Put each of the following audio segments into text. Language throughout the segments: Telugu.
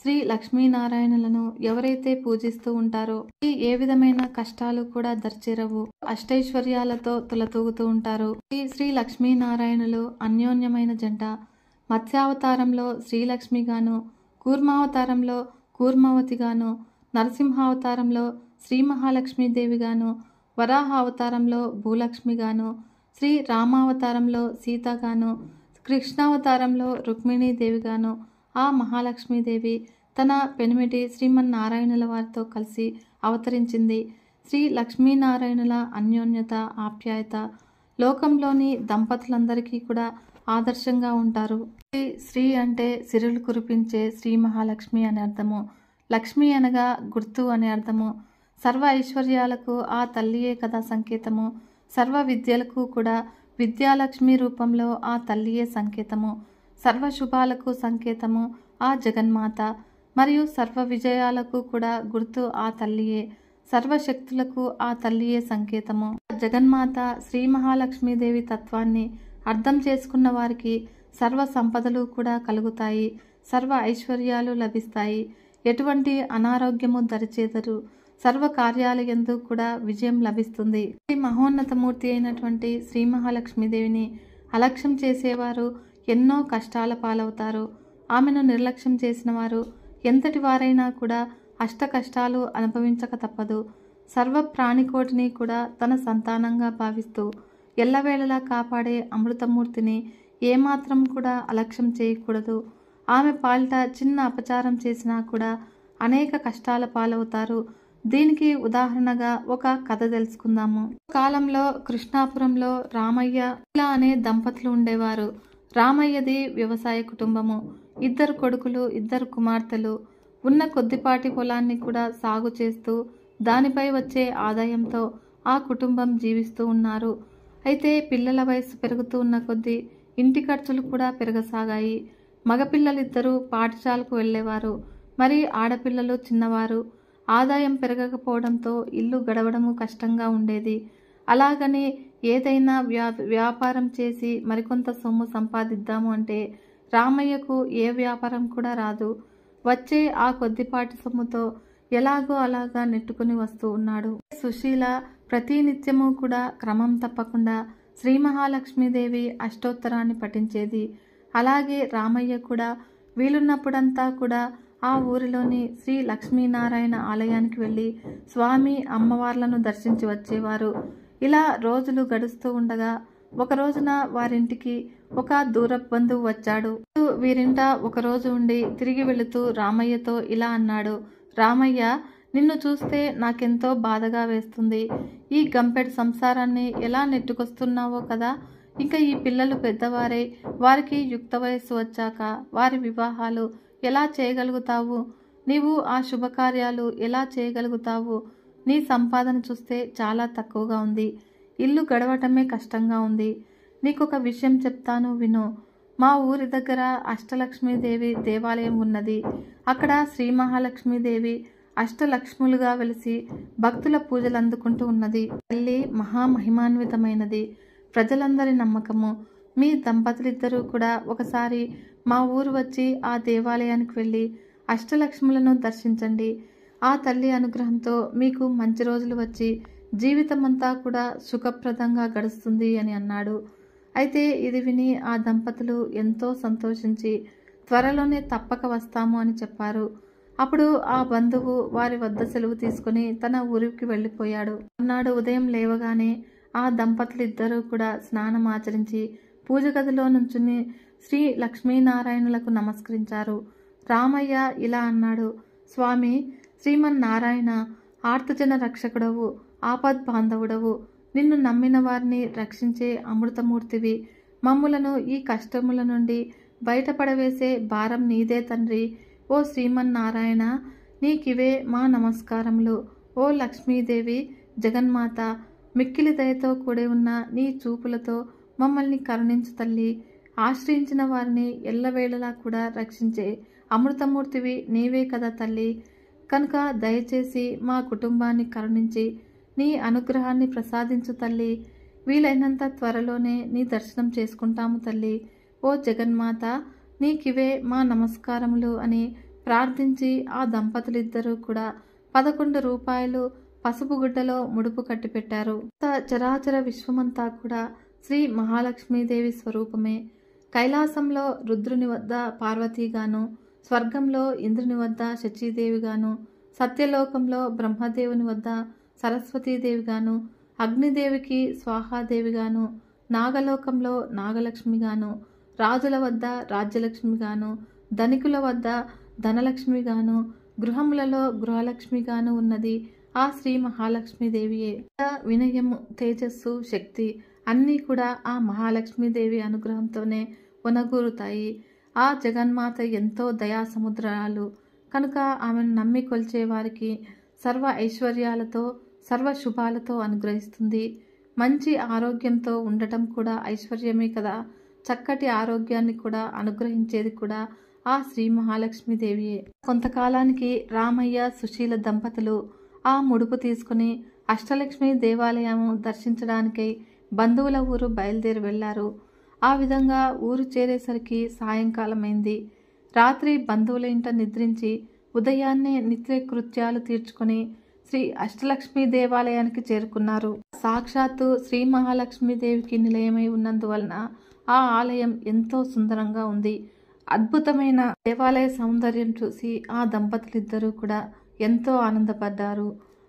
శ్రీ లక్ష్మీనారాయణులను ఎవరైతే పూజిస్తూ ఉంటారో ఏ విధమైన కష్టాలు కూడా దర్చేరవు, అష్టైశ్వర్యాలతో తులతూగుతూ ఉంటారు. శ్రీ లక్ష్మీనారాయణులు అన్యోన్యమైన జంట. మత్స్యావతారంలో శ్రీలక్ష్మిగాను, కూర్మావతారంలో కూర్మావతిగాను, నరసింహావతారంలో శ్రీ మహాలక్ష్మీదేవిగాను, వరాహ అవతారంలో భూలక్ష్మిగాను, శ్రీ రామావతారంలో సీతగాను, కృష్ణావతారంలో రుక్మిణీదేవిగాను ఆ మహాలక్ష్మీదేవి తన పెనిమిటి శ్రీమన్నారాయణుల వారితో కలిసి అవతరించింది. శ్రీ లక్ష్మీనారాయణుల అన్యోన్యత, ఆప్యాయత లోకంలోని దంపతులందరికీ కూడా ఆదర్శంగా ఉంటారు. శ్రీ అంటే సిరులు కురిపించే శ్రీ మహాలక్ష్మి అనే అర్థము, లక్ష్మి అనగా గుర్తు అనే అర్థము. సర్వ ఐశ్వర్యాలకు ఆ తల్లియే కదా సంకేతము. సర్వ విద్యలకు కూడా విద్యాలక్ష్మి రూపంలో ఆ తల్లియే సంకేతము. సర్వ శుభాలకు సంకేతము ఆ జగన్మాత. మరియు సర్వ విజయాలకు కూడా గుర్తు ఆ తల్లియే. సర్వశక్తులకు ఆ తల్లియే సంకేతము. జగన్మాత శ్రీ మహాలక్ష్మీదేవి తత్వాన్ని అర్థం చేసుకున్న వారికి సర్వ సంపదలు కూడా కలుగుతాయి, సర్వ ఐశ్వర్యాలు లభిస్తాయి, ఎటువంటి అనారోగ్యము దరిచేదరు, సర్వ కార్యాలయందు కూడా విజయం లభిస్తుంది. శ్రీ మహోన్నతమూర్తి అయినటువంటి శ్రీ మహాలక్ష్మీదేవిని అలక్ష్యం చేసేవారు ఎన్నో కష్టాల పాలవుతారు. ఆమెను నిర్లక్ష్యం చేసిన వారు ఎంతటి వారైనా కూడా అష్ట కష్టాలు అనుభవించక తప్పదు. సర్వ ప్రాణికోటిని కూడా తన సంతానంగా భావిస్తూ ఎల్లవేళలా కాపాడే అమృతమూర్తిని ఏమాత్రం కూడా అలక్ష్యం చేయకూడదు. ఆమె పాలిట చిన్న అపచారం చేసినా కూడా అనేక కష్టాల పాలవుతారు. దీనికి ఉదాహరణగా ఒక కథ తెలుసుకుందాము. కాలంలో కృష్ణాపురంలో రామయ్య ఇలా అనే దంపతులు ఉండేవారు. రామయ్యది వ్యవసాయ కుటుంబము. 2 కొడుకులు, 2 కుమార్తెలు. ఉన్న కొద్దిపాటి పొలాన్ని కూడా సాగు చేస్తూ దానిపై వచ్చే ఆదాయంతో ఆ కుటుంబం జీవిస్తూ ఉన్నారు. అయితే పిల్లల వయసు పెరుగుతూ ఉన్న కొద్దీ ఇంటి ఖర్చులు కూడా పెరగసాగాయి. మగపిల్లలిద్దరూ పాఠశాలకు వెళ్ళేవారు, మరి ఆడపిల్లలు చిన్నవారు. ఆదాయం పెరగకపోవడంతో ఇల్లు గడవడము కష్టంగా ఉండేది. అలాగని ఏదైనా వ్యాపారం చేసి మరికొంత సొమ్ము సంపాదిద్దాము అంటే రామయ్యకు ఏ వ్యాపారం కూడా రాదు. వచ్చే ఆ కొద్దిపాటి సొమ్ముతో ఎలాగో అలాగా నెట్టుకుని వస్తూ ఉన్నాడు. సుశీల ప్రతినిత్యము కూడా క్రమం తప్పకుండా శ్రీ మహాలక్ష్మీదేవి అష్టోత్తరాన్ని పఠించేది. అలాగే రామయ్య కూడా వీలున్నప్పుడంతా కూడా ఆ ఊరిలోని శ్రీ లక్ష్మీనారాయణ ఆలయానికి వెళ్ళి స్వామి అమ్మవార్లను దర్శించి వచ్చేవారు. ఇలా రోజులు గడుస్తూ ఉండగా ఒక రోజున వారింటికి ఒక దూరపు బంధువు వచ్చాడు. వీరింట ఒకరోజు ఉండి తిరిగి వెళుతూ రామయ్యతో ఇలా అన్నాడు. రామయ్య, నిన్ను చూస్తే నాకెంతో బాధగా వేస్తుంది. ఈ గంపెడు సంసారాన్ని ఎలా నెట్టుకొస్తున్నావో కదా. ఇంకా ఈ పిల్లలు పెద్దవారై వారికి యుక్త వయస్సు వచ్చాక వారి వివాహాలు ఎలా చేయగలుగుతావు? నీవు ఆ శుభకార్యాలు ఎలా చేయగలుగుతావు? నీ సంపాదన చూస్తే చాలా తక్కువగా ఉంది. ఇల్లు గడవటమే కష్టంగా ఉంది. నీకొక విషయం చెప్తాను, విను. మా ఊరి దగ్గర అష్టలక్ష్మీదేవి దేవాలయం ఉన్నది. అక్కడ శ్రీ మహాలక్ష్మీదేవి అష్టలక్ష్ములుగా వెలిసి భక్తుల పూజలు అందుకుంటూ ఉన్నది. తల్లి మహామహిమాన్వితమైనది, ప్రజలందరి నమ్మకము. మీ దంపతులిద్దరూ కూడా ఒకసారి మా ఊరు వచ్చి ఆ దేవాలయానికి వెళ్ళి అష్టలక్ష్ములను దర్శించండి. ఆ తల్లి అనుగ్రహంతో మీకు మంచి రోజులు వచ్చి జీవితమంతా కూడా సుఖప్రదంగా గడుస్తుంది అని అన్నాడు. అయితే ఇది విని ఆ దంపతులు ఎంతో సంతోషించి త్వరలోనే తప్పక వస్తాము అని చెప్పారు. అప్పుడు ఆ బంధువు వారి వద్ద సెలవు తీసుకుని తన ఊరికి వెళ్ళిపోయాడు. అన్నాడు ఉదయం లేవగానే ఆ దంపతులిద్దరూ కూడా స్నానం ఆచరించి పూజ గదిలో నుంచుని శ్రీ లక్ష్మీనారాయణులకు నమస్కరించారు. రామయ్య ఇలా అన్నాడు. స్వామి, శ్రీమన్నారాయణ ఆర్తజన రక్షకుడవు, ఆపద్బాంధవుడవు. నిన్ను నమ్మిన వారిని రక్షించే అమృతమూర్తివి. మమ్ములను ఈ కష్టముల నుండి బయటపడవేసే భారం నీదే తండ్రి. ఓ శ్రీమన్నారాయణ, నీకివే మా నమస్కారములు. ఓ లక్ష్మీదేవి జగన్మాత, మిక్కిలి దయతో కూడి ఉన్న నీ చూపులతో మమ్మల్ని కరుణించు తల్లి. ఆశ్రయించిన వారిని ఎల్లవేళలా కూడా రక్షించే అమృతమూర్తివి నీవే కదా తల్లి. కనుక దయచేసి మా కుటుంబాన్ని కరుణించి నీ అనుగ్రహాన్ని ప్రసాదించు తల్లి. వీలైనంత త్వరలోనే నీ దర్శనం చేసుకుంటాము తల్లి. ఓ జగన్మాత, నీకివే మా నమస్కారములు అని ప్రార్థించి ఆ దంపతులిద్దరూ కూడా 11 రూపాయలు పసుపు గుడ్డలో ముడుపు కట్టిపెట్టారు. చరాచర విశ్వమంతా కూడా శ్రీ మహాలక్ష్మీదేవి స్వరూపమే. కైలాసంలో రుద్రుని వద్ద పార్వతీగాను, స్వర్గంలో ఇంద్రుని వద్ద శచీదేవిగాను, సత్యలోకంలో బ్రహ్మదేవుని వద్ద సరస్వతీదేవిగాను, అగ్నిదేవికి స్వాహాదేవిగాను, నాగలోకంలో నాగలక్ష్మిగాను, రాజుల వద్ద రాజ్యలక్ష్మిగాను, ధనికుల వద్ద ధనలక్ష్మిగాను, గృహములలో గృహలక్ష్మిగాను ఉన్నది ఆ శ్రీ మహాలక్ష్మీదేవియే. వినయము, తేజస్సు, శక్తి అన్నీ కూడా ఆ మహాలక్ష్మీదేవి అనుగ్రహంతోనే ఒనగూరుతాయి. ఆ జగన్మాత ఎంతో దయాసముద్రాలు కనుక ఆమెను నమ్మి కొలిచే వారికి సర్వ ఐశ్వర్యాలతో సర్వ శుభాలతో అనుగ్రహిస్తుంది. మంచి ఆరోగ్యంతో ఉండటం కూడా ఐశ్వర్యమే కదా. చక్కటి ఆరోగ్యాన్ని కూడా అనుగ్రహించేది కూడా ఆ శ్రీ మహాలక్ష్మీదేవియే. కొంతకాలానికి రామయ్య, సుశీల దంపతులు ఆ ముడుపు తీసుకుని అష్టలక్ష్మి దేవాలయము దర్శించడానికై బంధువుల ఊరు బయలుదేరి వెళ్లారు. ఆ విధంగా ఊరు చేరేసరికి సాయంకాలమైంది. రాత్రి బంధువుల ఇంట నిద్రించి ఉదయాన్నే నిత్యకృత్యాలు తీర్చుకుని శ్రీ అష్టలక్ష్మి దేవాలయానికి చేరుకున్నారు. సాక్షాత్తు శ్రీ మహాలక్ష్మీదేవికి నిలయమై ఉన్నందువలన ఆ ఆలయం ఎంతో సుందరంగా ఉంది. అద్భుతమైన దేవాలయ సౌందర్యం చూసి ఆ దంపతులిద్దరూ కూడా ఎంతో ఆనందపడ్డారు.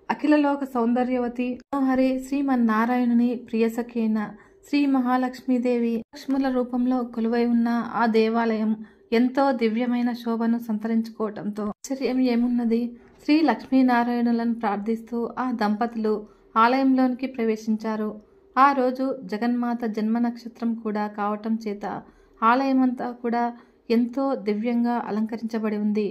అఖిలలోక సౌందర్యవతి మనోహరి శ్రీమన్నారాయణుని ప్రియసఖైన శ్రీ మహాలక్ష్మీదేవి లక్ష్ముల రూపంలో కొలువై ఉన్న ఆ దేవాలయం ఎంతో దివ్యమైన శోభను సంతరించుకోవటంతో ఆశ్చర్యం ఏమున్నది. శ్రీ లక్ష్మీనారాయణులను ప్రార్థిస్తూ ఆ దంపతులు ఆలయంలోనికి ప్రవేశించారు. ఆ రోజు జగన్మాత జన్మ నక్షత్రం కూడా కావటం చేత ఆలయమంతా కూడా ఎంతో దివ్యంగా అలంకరించబడి ఉంది.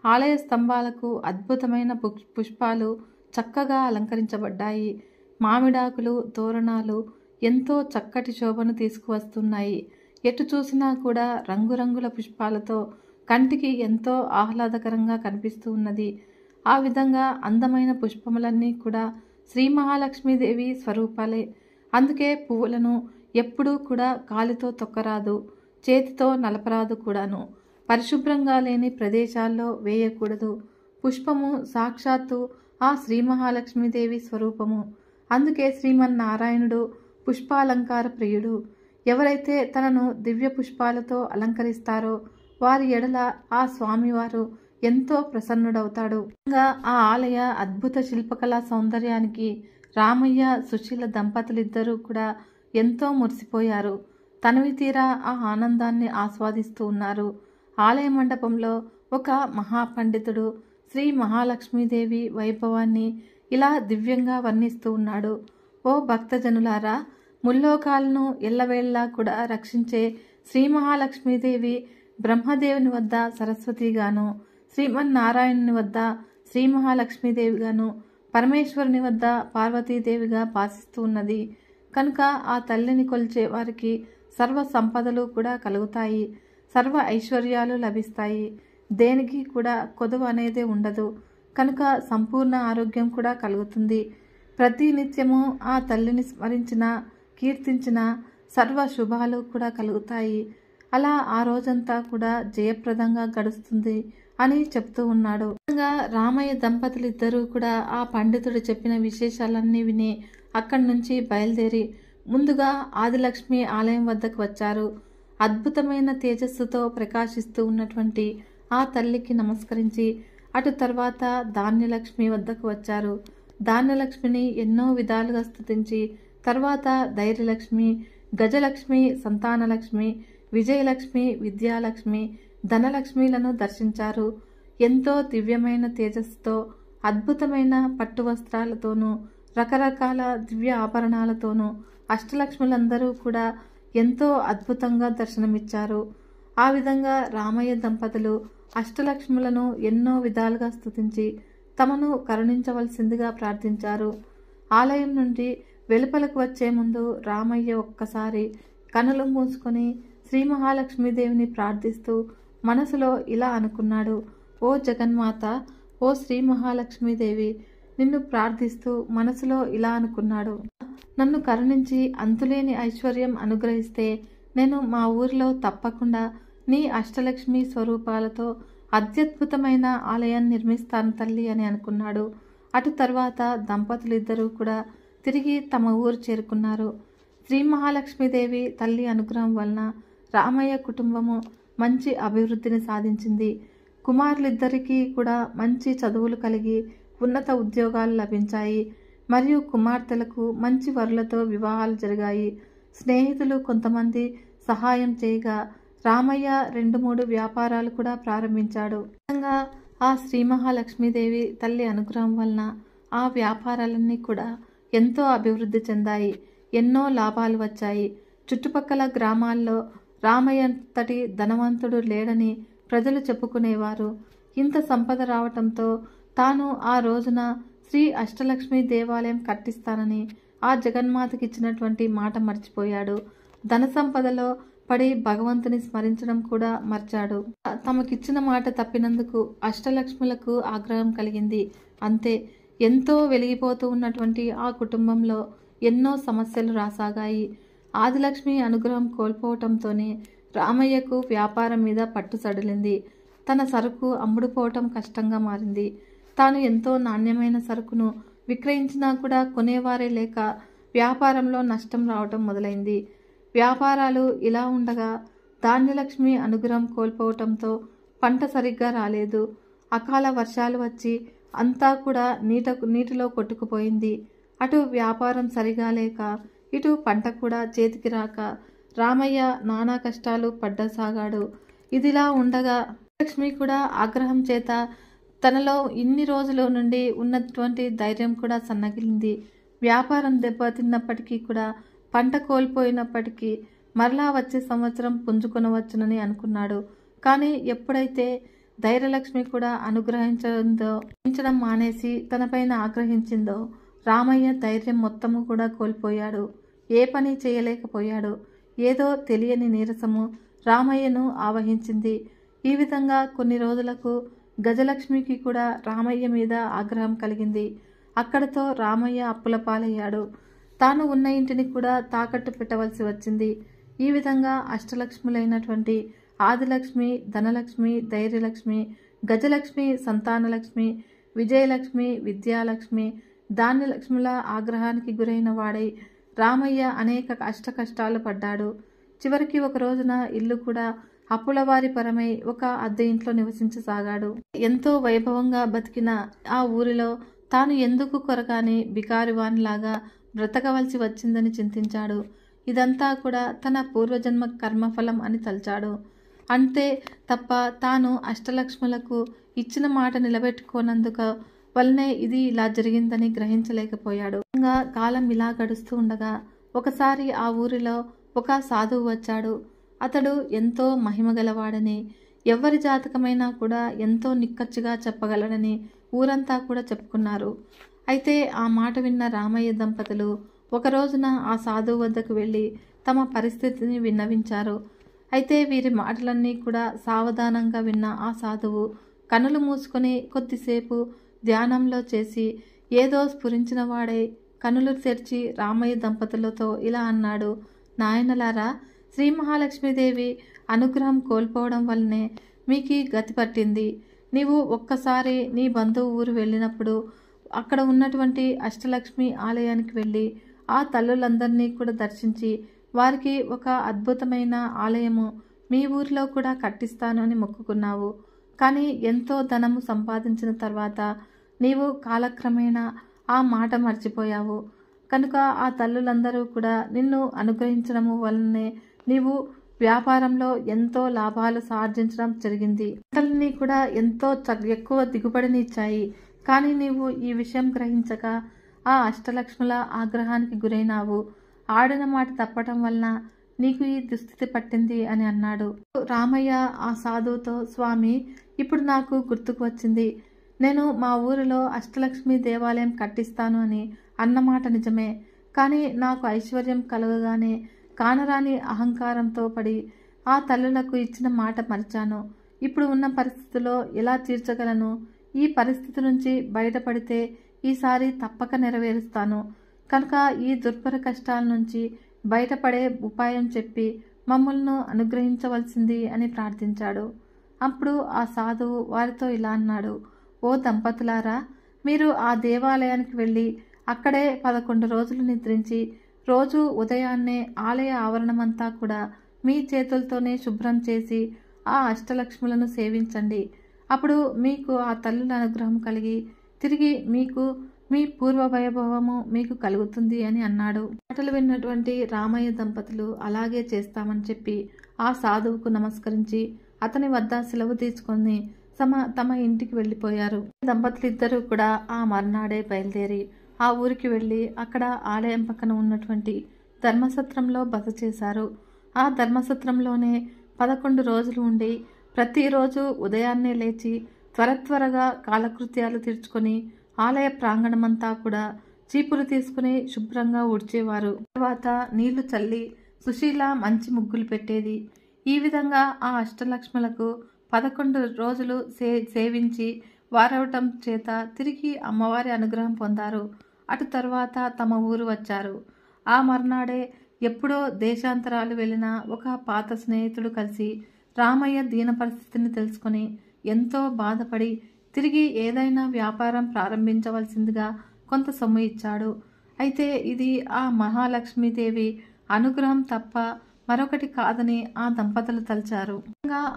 ఆలయ స్తంభాలకు అద్భుతమైన పుష్పాలు చక్కగా అలంకరించబడ్డాయి. మామిడాకులు, తోరణాలు ఎంతో చక్కటి శోభను తీసుకువస్తున్నాయి. ఎటు చూసినా కూడా రంగురంగుల పుష్పాలతో కంటికి ఎంతో ఆహ్లాదకరంగా కనిపిస్తూ ఉన్నది. ఆ విధంగా అందమైన పుష్పములన్నీ కూడా శ్రీ మహాలక్ష్మీదేవి స్వరూపాలే. అందుకే పువ్వులను ఎప్పుడూ కూడా కాలితో తొక్కరాదు, చేతితో నలపరాదు కూడాను. పరిశుభ్రంగా లేని ప్రదేశాల్లో వేయకూడదు. పుష్పము సాక్షాత్తు ఆ శ్రీ మహాలక్ష్మీదేవి స్వరూపము. అందుకే శ్రీమన్నారాయణుడు పుష్పాలంకార ప్రియుడు. ఎవరైతే తనను దివ్య పుష్పాలతో అలంకరిస్తారో వారి ఎడల ఆ స్వామివారు ఎంతో ప్రసన్నుడవుతాడు. ఆ ఆలయ అద్భుత శిల్పకళా సౌందర్యానికి రామయ్య, సుశీల దంపతులిద్దరూ కూడా ఎంతో మురిసిపోయారు. తనివి తీరా ఆ ఆనందాన్ని ఆస్వాదిస్తూ ఉన్నారు. ఆలయ మండపంలో ఒక మహాపండితుడు శ్రీ మహాలక్ష్మీదేవి వైభవాన్ని ఇలా దివ్యంగా వర్ణిస్తూ ఉన్నాడు. ఓ భక్తజనులారా, ముల్లోకాలను ఎల్లవేళ్లా కూడా రక్షించే శ్రీ మహాలక్ష్మీదేవి బ్రహ్మదేవుని వద్ద సరస్వతిగాను, శ్రీమన్నారాయణుని వద్ద శ్రీ మహాలక్ష్మీదేవిగాను, పరమేశ్వరుని వద్ద పార్వతీదేవిగా భాసిస్తూ ఉన్నది. కనుక ఆ తల్లిని కొలిచే వారికి సర్వ సంపదలు కూడా కలుగుతాయి, సర్వ ఐశ్వర్యాలు లభిస్తాయి. దేనికి కూడా కొదువ అనేది ఉండదు. కనుక సంపూర్ణ ఆరోగ్యం కూడా కలుగుతుంది. ప్రతి నిత్యము ఆ తల్లిని స్మరించిన, కీర్తించిన సర్వ శుభాలు కూడా కలుగుతాయి. అలా ఆ రోజంతా కూడా జయప్రదంగా గడుస్తుంది అని చెప్తూ ఉన్నాడు. రామయ్య దంపతులిద్దరూ కూడా ఆ పండితుడు చెప్పిన విశేషాలన్నీ విని అక్కడి నుంచి బయలుదేరి ముందుగా ఆదిలక్ష్మి ఆలయం వద్దకు వచ్చారు. అద్భుతమైన తేజస్సుతో ప్రకాశిస్తూ ఉన్నటువంటి ఆ తల్లికి నమస్కరించి అటు తర్వాత ధాన్యలక్ష్మి వద్దకు వచ్చారు. ధాన్యలక్ష్మిని ఎన్నో విధాలుగా స్తుతించి తర్వాత ధైర్యలక్ష్మి, గజలక్ష్మి, సంతానలక్ష్మి, విజయలక్ష్మి, విద్యాలక్ష్మి, ధనలక్ష్మిలను దర్శించారు. ఎంతో దివ్యమైన తేజస్సుతో అద్భుతమైన పట్టు వస్త్రాలతోనూ రకరకాల దివ్య ఆభరణాలతోనూ అష్టలక్ష్ములందరూ కూడా ఎంతో అద్భుతంగా దర్శనమిచ్చారు. ఆ విధంగా రామయ్య దంపతులు అష్టలక్ష్ములను ఎన్నో విధాలుగా స్తుతించి తమను కరుణించవలసిందిగా ప్రార్థించారు. ఆలయం నుండి వెలుపలకు వచ్చే ముందు రామయ్య ఒక్కసారి కనులు మూసుకొని శ్రీ మహాలక్ష్మీదేవిని ప్రార్థిస్తూ మనసులో ఇలా అనుకున్నాడు. ఓ జగన్మాత, ఓ శ్రీ మహాలక్ష్మీదేవి, నిన్ను ప్రార్థిస్తూ మనసులో ఇలా అనుకున్నాడు. నన్ను కరుణించి అంతులేని ఐశ్వర్యం అనుగ్రహిస్తే నేను మా ఊరిలో తప్పకుండా నీ అష్టలక్ష్మి స్వరూపాలతో అత్యద్భుతమైన ఆలయాన్ని నిర్మిస్తాను తల్లి అని అనుకున్నాడు. అటు తర్వాత దంపతులిద్దరూ కూడా తిరిగి తమ ఊరు చేరుకున్నారు. శ్రీ మహాలక్ష్మీదేవి తల్లి అనుగ్రహం వలన రామయ్య కుటుంబము మంచి అభివృద్ధిని సాధించింది. కుమారులిద్దరికీ కూడా మంచి చదువులు కలిగి ఉన్నత ఉద్యోగాలు లభించాయి. మరియు కుమార్తెలకు మంచి వరులతో వివాహాలు జరిగాయి. స్నేహితులు కొంతమంది సహాయం చేయగా రామయ్య 2-3 వ్యాపారాలు కూడా ప్రారంభించాడు. విధంగా ఆ శ్రీ మహాలక్ష్మీదేవి తల్లి అనుగ్రహం వలన ఆ వ్యాపారాలన్నీ కూడా ఎంతో అభివృద్ధి చెందాయి. ఎన్నో లాభాలు వచ్చాయి. చుట్టుపక్కల గ్రామాల్లో రామయ్య అంతటి ధనవంతుడు లేడని ప్రజలు చెప్పుకునేవారు. ఇంత సంపద రావటంతో తాను ఆ రోజున శ్రీ అష్టలక్ష్మి దేవాలయం కట్టిస్తానని ఆ జగన్మాతకి ఇచ్చినటువంటి మాట మర్చిపోయాడు. ధన సంపదలో పడి భగవంతుని స్మరించడం కూడా మర్చాడు. తమకిచ్చిన మాట తప్పినందుకు అష్టలక్ష్ములకు ఆగ్రహం కలిగింది. అంతే, ఎంతో వెలిగిపోతూ ఉన్నటువంటి ఆ కుటుంబంలో ఎన్నో సమస్యలు రాసాగాయి. ఆదిలక్ష్మి అనుగ్రహం కోల్పోవటంతోనే రామయ్యకు వ్యాపారం మీద పట్టు సడలింది. తన సరుకు అమ్ముడుపోవటం కష్టంగా మారింది. తాను ఎంతో నాణ్యమైన సరుకును విక్రయించినా కూడా కొనేవారే లేక వ్యాపారంలో నష్టం రావటం మొదలైంది. వ్యాపారాలు ఇలా ఉండగా ధాన్యలక్ష్మి అనుగ్రహం కోల్పోవటంతో పంట సరిగ్గా రాలేదు. అకాల వర్షాలు వచ్చి అంతా కూడా నీటిలో కొట్టుకుపోయింది. అటు వ్యాపారం సరిగా లేక ఇటు పంట కూడా చేతికి రాక రామయ్య నానా కష్టాలు పడ్డసాగాడు. ఇదిలా ఉండగా లక్ష్మి కూడా ఆగ్రహం చేత తనలో ఇన్ని రోజుల నుండి ఉన్నటువంటి ధైర్యం కూడా సన్నగిలింది. వ్యాపారం దెబ్బతిన్నప్పటికీ కూడా పంట కోల్పోయినప్పటికీ మరలా వచ్చే సంవత్సరం పుంజుకొనవచ్చునని అనుకున్నాడు. కానీ ఎప్పుడైతే ధైర్యలక్ష్మి కూడా అనుగ్రహించడం మానేసి తనపైన ఆగ్రహించిందో రామయ్య ధైర్యం మొత్తము కూడా కోల్పోయాడు. ఏ పని చేయలేకపోయాడు. ఏదో తెలియని నీరసము రామయ్యను ఆవహించింది. ఈ విధంగా కొన్ని రోజులకు గజలక్ష్మికి కూడా రామయ్య మీద ఆగ్రహం కలిగింది. అక్కడతో రామయ్య అప్పుల పాలయ్యాడు. తాను ఉన్న ఇంటిని కూడా తాకట్టు పెట్టవలసి వచ్చింది. ఈ విధంగా అష్టలక్ష్ములైనటువంటి ఆదిలక్ష్మి, ధనలక్ష్మి, ధైర్యలక్ష్మి, గజలక్ష్మి, సంతానలక్ష్మి, విజయలక్ష్మి, విద్యాలక్ష్మి, ధాన్యలక్ష్ముల ఆగ్రహానికి గురైన వాడై రామయ్య అనేక కష్టాలు పడ్డాడు. చివరికి ఒక రోజున ఇల్లు కూడా అప్పులవారి పరమై ఒక అద్దె ఇంట్లో నివసించసాగాడు. ఎంతో వైభవంగా బతికిన ఆ ఊరిలో తాను ఎందుకు కొరగాని బికారివానిలాగా బ్రతకవలసి వచ్చిందని చింతించాడు. ఇదంతా కూడా తన పూర్వజన్మ కర్మఫలం అని తలచాడు. అంతే తప్ప తాను అష్టలక్ష్ములకు ఇచ్చిన మాట నిలబెట్టుకోనందుకు వల్లనే ఇది ఇలా జరిగిందని గ్రహించలేకపోయాడు. కాలం ఇలా గడుస్తూ ఉండగా ఒకసారి ఆ ఊరిలో ఒక సాధువు వచ్చాడు. అతడు ఎంతో మహిమగలవాడని, ఎవరి జాతకమైనా కూడా ఎంతో నిక్కచ్చిగా చెప్పగలడని ఊరంతా కూడా చెప్పుకున్నారు. అయితే ఆ మాట విన్న రామయ్య దంపతులు ఒక రోజున ఆ సాధువు వద్దకు వెళ్ళి తమ పరిస్థితిని విన్నవించారు. అయితే వీరి మాటలన్నీ కూడా సావధానంగా విన్న ఆ సాధువు కనులు మూసుకొని కొద్దిసేపు ధ్యానంలో చేసి ఏదో స్ఫురించిన వాడై కనులు తెరిచి రామయ్య దంపతులతో ఇలా అన్నాడు: నాయనలారా, శ్రీ మహాలక్ష్మీదేవి అనుగ్రహం కోల్పోవడం వల్లనే మీకు గతి పట్టింది. నీవు ఒక్కసారి నీ బంధువు ఊరు వెళ్ళినప్పుడు అక్కడ ఉన్నటువంటి అష్టలక్ష్మి ఆలయానికి వెళ్ళి ఆ తల్లులందరినీ కూడా దర్శించి వారికి ఒక అద్భుతమైన ఆలయము మీ ఊరిలో కూడా కట్టిస్తాను అని మొక్కుకున్నావు. కానీ ఎంతో ధనము సంపాదించిన తర్వాత నీవు కాలక్రమేణా ఆ మాట మర్చిపోయావు. కనుక ఆ తల్లులందరూ కూడా నిన్ను అనుగ్రహించడము వలనే నీవు వ్యాపారంలో ఎంతో లాభాలు సార్జించడం జరిగింది. పంటలన్నీ కూడా ఎంతో ఎక్కువ దిగుబడిని ఇచ్చాయి. కానీ నీవు ఈ విషయం గ్రహించక ఆ అష్టలక్ష్ముల ఆగ్రహానికి గురైనావు. ఆడిన మాట తప్పటం వలన నీకు ఈ దుస్థితి పట్టింది అని అన్నాడు. రామయ్య ఆ సాధువుతో, స్వామి, ఇప్పుడు నాకు గుర్తుకు వచ్చింది. నేను మా ఊరిలో అష్టలక్ష్మి దేవాలయం కట్టిస్తాను అని అన్నమాట నిజమే. కానీ నాకు ఐశ్వర్యం కలగగానే కానరాని అహంకారంతో పడి ఆ తల్లులకు ఇచ్చిన మాట మరిచాను. ఇప్పుడు ఉన్న పరిస్థితిలో ఎలా తీర్చగలను? ఈ పరిస్థితి నుంచి బయటపడితే ఈసారి తప్పక నెరవేరుస్తాను. కనుక ఈ దుర్భర కష్టాల నుంచి బయటపడే ఉపాయం చెప్పి మమ్మల్ని అనుగ్రహించవలసింది అని ప్రార్థించాడు. అప్పుడు ఆ సాధువు వారితో ఇలా అన్నాడు, ఓ దంపతులారా, మీరు ఆ దేవాలయానికి వెళ్ళి అక్కడే 11 రోజులు నిద్రించి రోజు ఉదయాన్నే ఆలయ ఆవరణమంతా కూడా మీ చేతులతోనే శుభ్రం చేసి ఆ అష్టలక్ష్ములను సేవించండి. అప్పుడు మీకు ఆ తల్లుల అనుగ్రహం కలిగి తిరిగి మీకు మీ పూర్వ వైభవము మీకు కలుగుతుంది అని అన్నాడు. మాటలు విన్నటువంటి రామయ్య దంపతులు అలాగే చేస్తామని చెప్పి ఆ సాధువుకు నమస్కరించి అతని వద్ద సెలవు తీసుకొని తమ ఇంటికి వెళ్ళిపోయారు. దంపతులు ఇద్దరూ కూడా ఆ మర్నాడే బయలుదేరి ఆ ఊరికి వెళ్ళి అక్కడ ఆలయం పక్కన ఉన్నటువంటి ధర్మసత్రంలో బస చేశారు. ఆ ధర్మసత్రంలోనే 11 రోజులు ఉండి ప్రతిరోజు ఉదయాన్నే లేచి త్వరగా కాలకృత్యాలు తీర్చుకొని ఆలయ ప్రాంగణమంతా కూడా చీపురు తీసుకుని శుభ్రంగా ఊడ్చేవారు. తర్వాత నీళ్లు చల్లి సుశీల మంచి ముగ్గులు పెట్టేది. ఈ విధంగా ఆ అష్టలక్ష్ములకు 11 రోజులు సేవించి వారవటం చేత తిరిగి అమ్మవారి అనుగ్రహం పొందారు. అటు తర్వాత తమ ఊరు వచ్చారు. ఆ మర్నాడే ఎప్పుడో దేశాంతరాలు వెళ్ళిన ఒక పాత స్నేహితుడు కలిసి రామయ్య దీన పరిస్థితిని తెలుసుకొని ఎంతో బాధపడి తిరిగి ఏదైనా వ్యాపారం ప్రారంభించవలసిందిగా కొంత సొమ్ము ఇచ్చాడు. అయితే ఇది ఆ మహాలక్ష్మీదేవి అనుగ్రహం తప్ప మరొకటి కాదని ఆ దంపతులు తలచారు.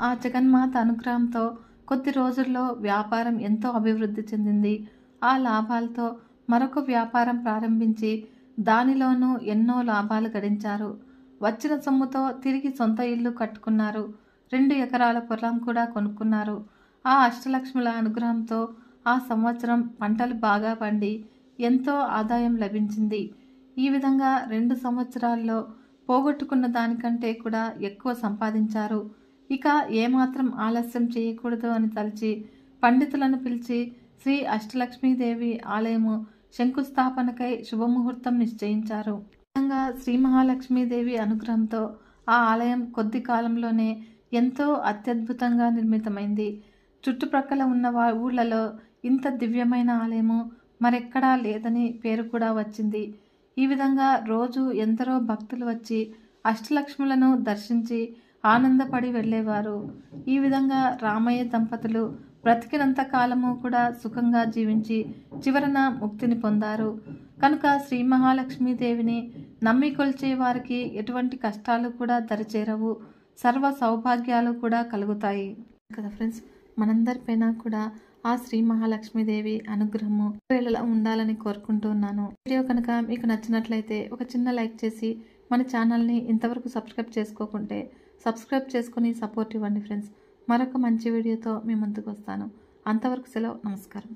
ఆ జగన్మాత అనుగ్రహంతో కొద్ది రోజుల్లో వ్యాపారం ఎంతో అభివృద్ధి చెందింది. ఆ లాభాలతో మరొక వ్యాపారం ప్రారంభించి దానిలోనూ ఎన్నో లాభాలు గడించారు. వచ్చిన సొమ్ముతో తిరిగి సొంత ఇల్లు కట్టుకున్నారు. 2 ఎకరాల పొలం కూడా కొనుక్కున్నారు. ఆ అష్టలక్ష్ముల అనుగ్రహంతో ఆ సంవత్సరం పంటలు బాగా పండి ఎంతో ఆదాయం లభించింది. ఈ విధంగా 2 సంవత్సరాల్లో పోగొట్టుకున్న దానికంటే కూడా ఎక్కువ సంపాదించారు. ఇక ఏమాత్రం ఆలస్యం చేయకూడదు అని తలచి పండితులను పిలిచి శ్రీ అష్టలక్ష్మీదేవి ఆలయము శంకుస్థాపనకై శుభముహూర్తం నిశ్చయించారు. విధంగా శ్రీ మహాలక్ష్మీదేవి అనుగ్రహంతో ఆ ఆలయం కొద్ది కాలంలోనే ఎంతో అత్యద్భుతంగా నిర్మితమైంది. చుట్టుప్రక్కల ఉన్న ఊళ్ళలో ఇంత దివ్యమైన ఆలయము మరెక్కడా లేదని పేరు కూడా వచ్చింది. ఈ విధంగా రోజు ఎందరో భక్తులు వచ్చి అష్టలక్ష్ములను దర్శించి ఆనందపడి వెళ్ళేవారు. ఈ విధంగా రామయ్య దంపతులు బ్రతికినంత కాలము కూడా సుఖంగా జీవించి చివరన ముక్తిని పొందారు. కనుక శ్రీ మహాలక్ష్మీదేవిని నమ్మి కొలిచే వారికి ఎటువంటి కష్టాలు కూడా దరిచేరవు, సర్వ సౌభాగ్యాలు కూడా కలుగుతాయి కదా ఫ్రెండ్స్. మనందరిపైన కూడా ఆ శ్రీ మహాలక్ష్మీదేవి అనుగ్రహము వేళలా ఉండాలని కోరుకుంటూ ఉన్నాను. వీడియో కనుక మీకు నచ్చినట్లయితే ఒక చిన్న లైక్ చేసి మన ఛానల్ని ఇంతవరకు సబ్స్క్రైబ్ చేసుకోకుంటే సబ్స్క్రైబ్ చేసుకుని సపోర్ట్ ఇవ్వండి ఫ్రెండ్స్. మరొక మంచి వీడియోతో మీ ముందుకు వస్తాను. అంతవరకు సెలవు. నమస్కారం.